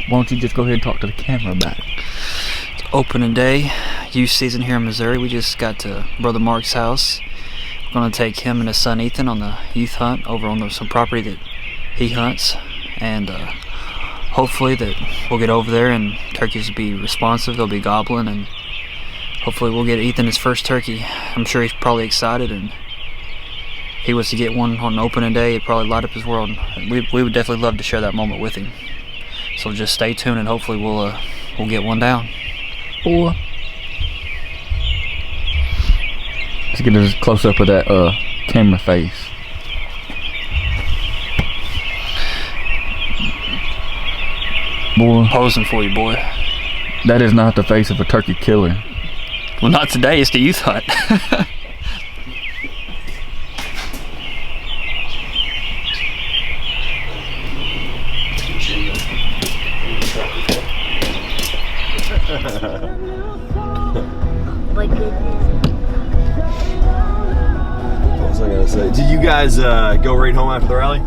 Why don't you just go ahead and talk to the camera about it? It's opening day, youth season here in Missouri. We just got to Brother Mark's house. We're going to take him and his son Ethan on the youth hunt over on some property that he hunts. And hopefully that we'll get over there and turkeys will be responsive, they'll be gobbling, and hopefully we'll get Ethan his first turkey. I'm sure he's probably excited, and if he was to get one on opening day, it'd probably light up his world. We would definitely love to share that moment with him. So just stay tuned and hopefully we'll get one down. Boy. Let's get a close up of that camera face. Boy. Posing for you, boy. That is not the face of a turkey killer. Well, not today, it's the youth hunt. My goodness. What was I gonna say? Did you guys go right home after the rally?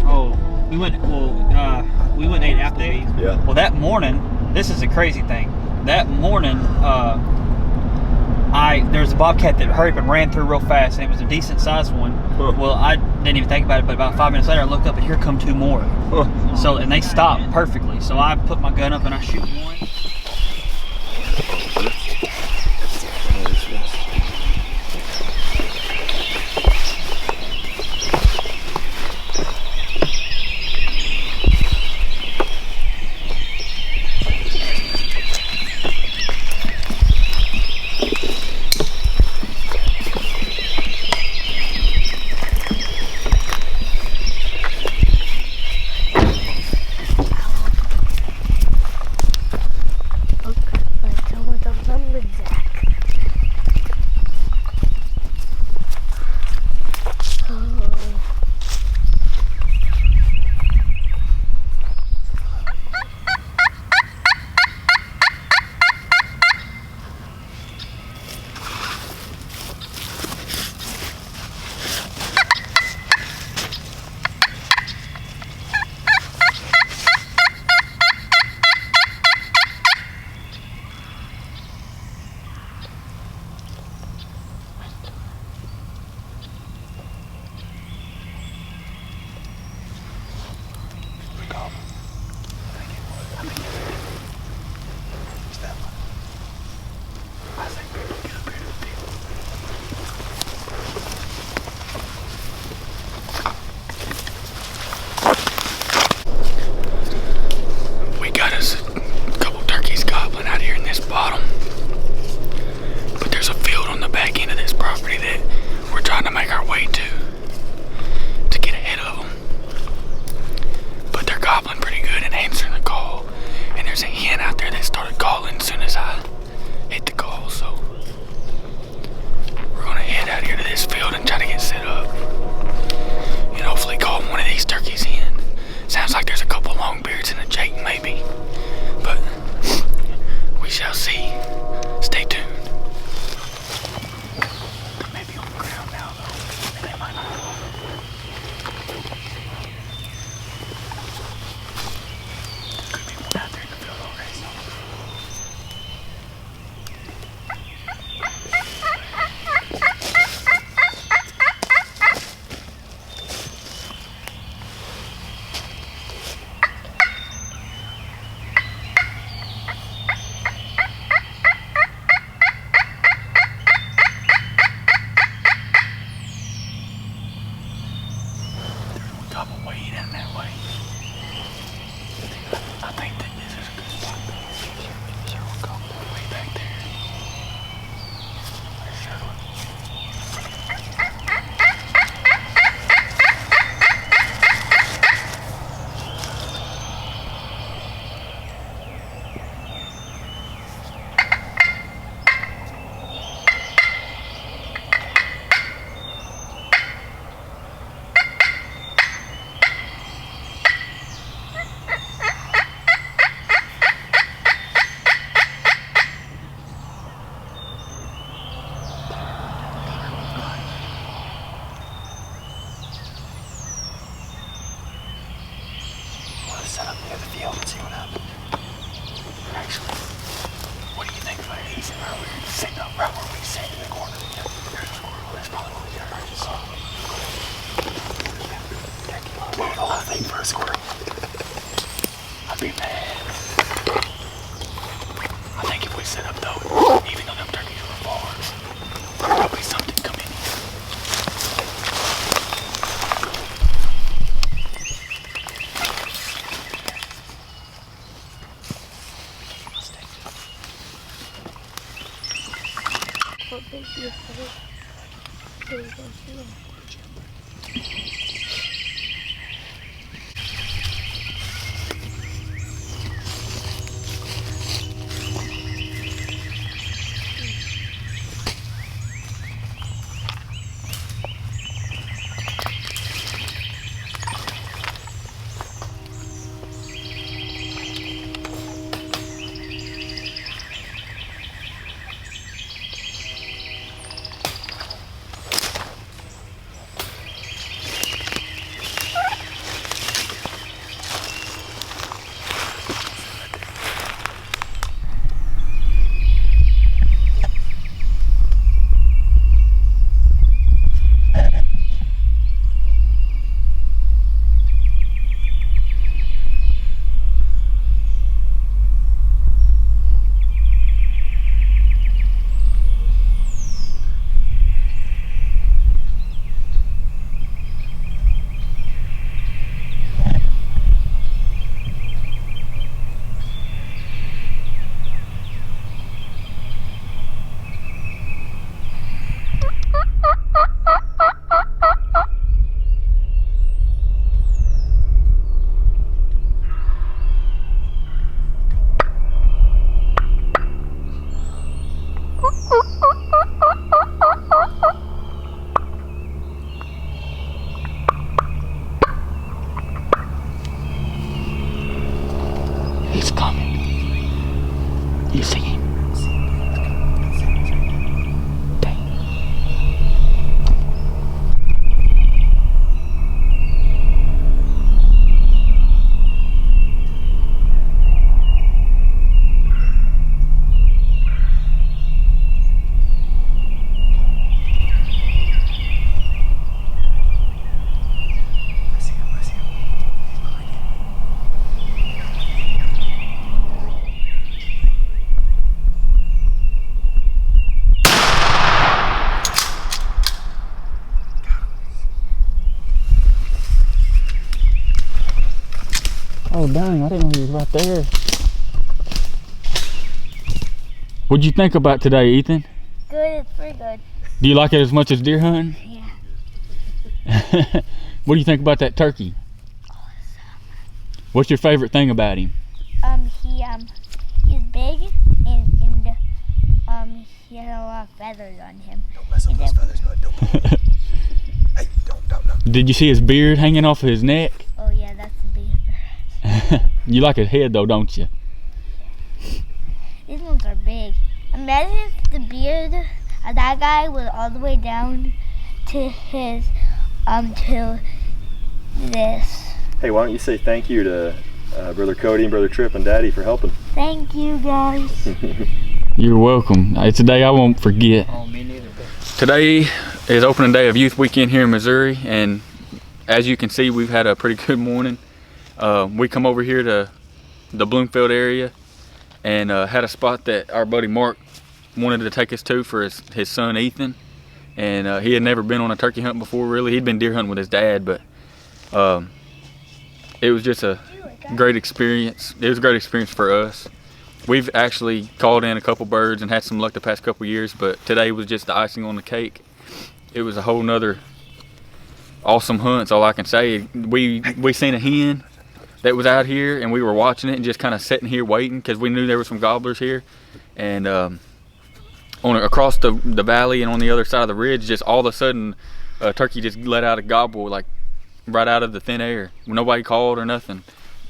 Oh, we went and ate Applebee's. Yeah. Well, that morning, this is a crazy thing. That morning, there was a bobcat that hurried up and ran through real fast, and it was a decent sized one. Huh. Well, I didn't even think about it, but about 5 minutes later, I looked up and here come two more. Huh. So, and they stopped perfectly. So I put my gun up and I shoot one. Sitting up right where we sat in the corner. There's a squirrel. That's probably what we got right this song. Blow the whole thing for a squirrel. I'd be mad. I think if we set up though, even though them turkeys were far, there'll be something coming in. What big you say? There you go. He's coming. You see him? Dang. Oh dang, I didn't know he was right there. What'd you think about today, Ethan? Good, it's pretty good. Do you like it as much as deer hunting? Yeah. What do you think about that turkey? What's your favorite thing about him? He's big and he has a lot of feathers on him. Don't mess with those feathers, bud. Don't pull them. Hey, don't. Did you see his beard hanging off of his neck? Oh yeah, that's the big. You like his head though, don't you? These ones are big. Imagine if the beard of that guy was all the way down to his to this. Hey, why don't you say thank you to Brother Cody and Brother Tripp and Daddy for helping? Thank you guys. You're welcome. It's a day I won't forget. Oh, me neither. Today is opening day of Youth Weekend here in Missouri, and as you can see, we've had a pretty good morning. We come over here to the Bloomfield area and had a spot that our buddy Mark wanted to take us to for his son Ethan, and he had never been on a turkey hunt before. Really, he'd been deer hunting with his dad, but it was just a great experience. It was a great experience for us. We've actually called in a couple birds and had some luck the past couple years, but today was just the icing on the cake. It was a whole nother awesome hunt. That's all I can say. We seen a hen that was out here, and we were watching it and just kind of sitting here waiting because we knew there were some gobblers here. And across the valley and on the other side of the ridge, just all of a sudden, a turkey just let out a gobble like right out of the thin air. Nobody called or nothing.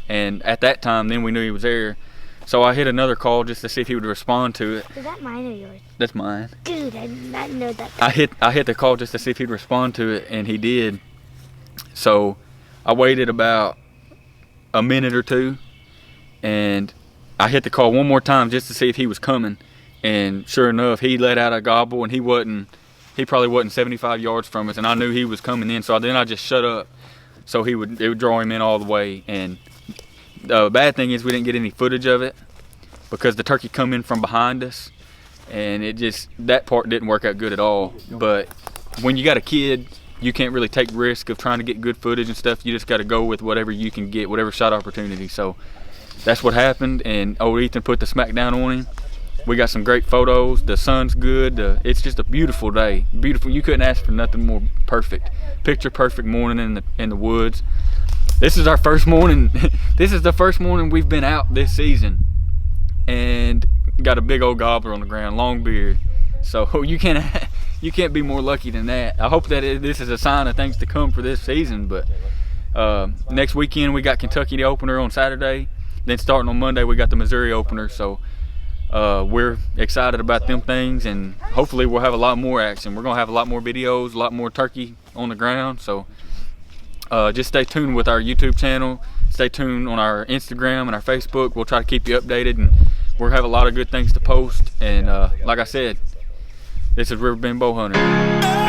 And at that time, then we knew he was there. So I hit another call just to see if he would respond to it. Is that mine or yours? That's mine. Dude, I did not know that. I hit the call just to see if he'd respond to it, and he did. So I waited about a minute or two, and I hit the call one more time just to see if he was coming, And sure enough, he let out a gobble, and he probably wasn't 75 yards from us, and I knew he was coming in, so then I just shut up so it would draw him in all the way. And the bad thing is we didn't get any footage of it because the turkey come in from behind us, and that part didn't work out good at all. But when you got a kid, you can't really take risk of trying to get good footage and stuff. You just got to go with whatever you can get, whatever shot opportunity. So that's what happened, and old Ethan put the smack down on him. We got some great photos. The sun's good. It's just a beautiful day. Beautiful. You couldn't ask for nothing more perfect. Picture perfect morning in the woods. This is our first morning. This is the first morning we've been out this season, and got a big old gobbler on the ground, long beard. So you can't be more lucky than that. I hope that this is a sign of things to come for this season. But next weekend we got Kentucky the opener on Saturday. Then starting on Monday we got the Missouri opener. So we're excited about them things, and hopefully we'll have a lot more action. We're gonna have a lot more videos, a lot more turkey on the ground. So just stay tuned with our YouTube channel. Stay tuned on our Instagram and our Facebook. We'll try to keep you updated, and we'll have a lot of good things to post. And like I said, this is Riverbend Bow Hunter.